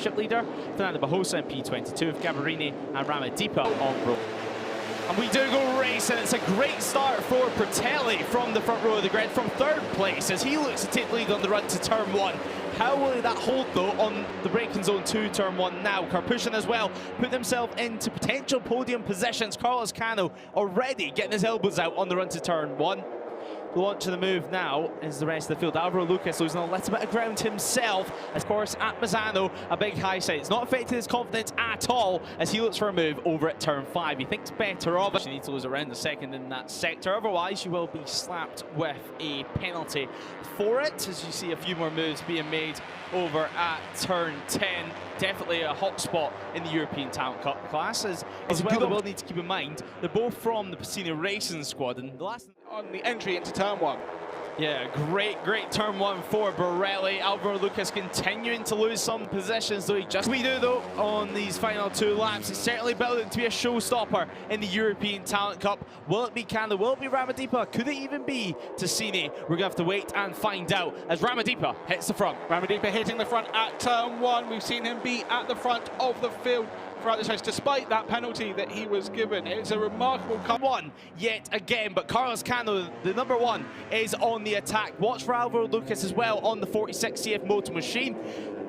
leader, Fernando Bocah in P22 with Gabarini and Ramadipa on road. And we do go racing. It's a great start for Bertelli from the front row of the grid from third place as he looks to take the lead on the run to turn one. How will that hold though on the braking zone 2, turn 1 now? Karpushin as well put himself into potential podium positions. Carlos Cano already getting his elbows out on the run to turn 1. The launch of the move now is the rest of the field. Alvaro Lucas losing a little bit of ground himself. Of course, at Mazzano, a big high side. It's not affecting his confidence at all as he looks for a move over at turn 5. He thinks better of it. You need to lose around a second in that sector. Otherwise, you will be slapped with a penalty for it, as you see a few more moves being made over at turn 10. Definitely a hot spot in the European Talent Cup class. As well, they will need to keep in mind, they're both from the Pacino Racing squad. And the last on the entry into turn 1. Yeah, great turn 1 for Borelli. Alvaro Lucas continuing to lose some positions, though we do though on these final 2 laps. It's certainly building to be a showstopper in the European Talent Cup. Will it be Cano? Will it be Ramadipa? Could it even be Tassini? We're gonna have to wait and find out as Ramadipa hits the front. Ramadipa hitting the front at turn 1. We've seen him be at the front of the field throughout this race, despite that penalty that he was given. It's a remarkable one yet again, but Carlos Cano, the number 1, is on the attack. Watch for Alvaro Lucas as well on the 46 CF motor machine.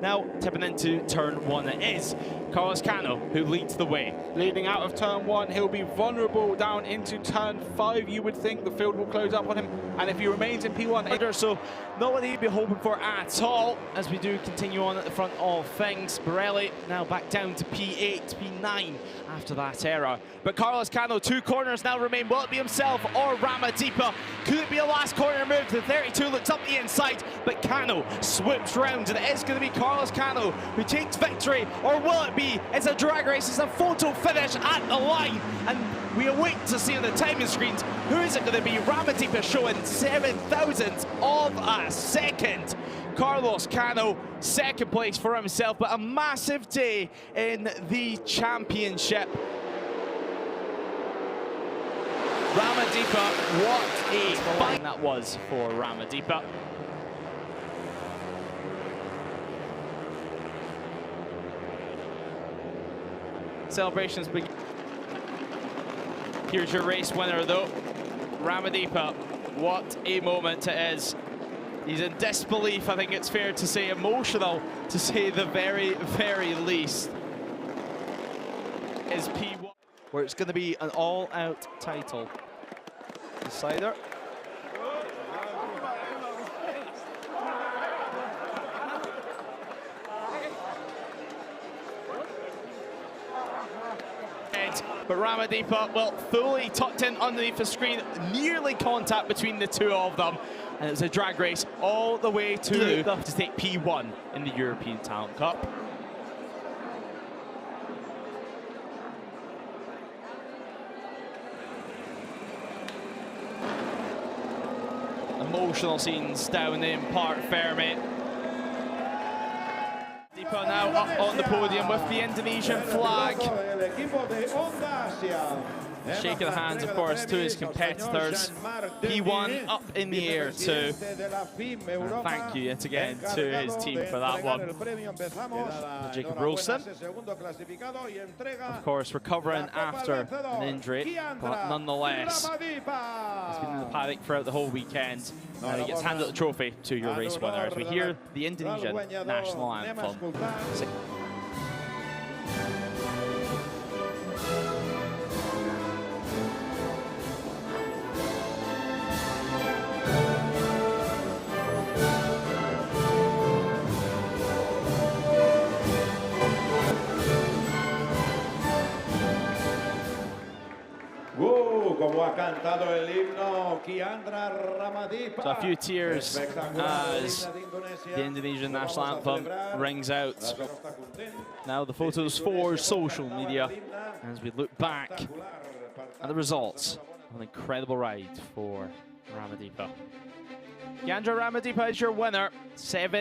Now tipping into turn 1 it is Carlos Cano who leads the way. Leading out of turn 1, he'll be vulnerable down into turn 5. You would think the field will close up on him, and if he remains in P1, so not what he'd be hoping for at all, as we do continue on at the front of things. Borelli now back down to P8, P9 after that error. But Carlos Cano, 2 corners now remain. Will it be himself or Ramadipa? Could it be a last corner move? The 32 looks up the inside, but Cano swoops round, and it is going to be Carlos Cano who takes victory, or will it be? It's a drag race, it's a photo finish at the line, and we await to see on the timing screens who is it going to be. Ramadipa showing 7,000ths of a second. Carlos Cano, second place for himself, but a massive day in the championship. Ramadipa, what a fight that was for Ramadipa. Celebrations begin. Here's your race winner though, Ramadipa. What a moment it is. He's in disbelief, I think it's fair to say, emotional to say the very, very least. Is P1, where it's going to be an all-out title decider. But Ramadipa, well, fully tucked in underneath the screen, nearly contact between the 2 of them. And it was a drag race all the way to take P1 in the European Talent Cup. Emotional scenes down in Parc Ferme. Now up on the podium with the Indonesian flag. Shaking the hands, of course, to his competitors. P1 up in the air too. And thank you yet again to his team for that one. Jacob Wilson, of course, recovering after an injury, but nonetheless, he's been in the paddock throughout the whole weekend. Now he gets handed the trophy to your race winner as we hear the Indonesian national anthem. So a few tears as the Indonesian national anthem rings out. Now the photos for social media as we look back at the results of an incredible ride for Ramadipa. Yandra Ramadipa is your winner, 7.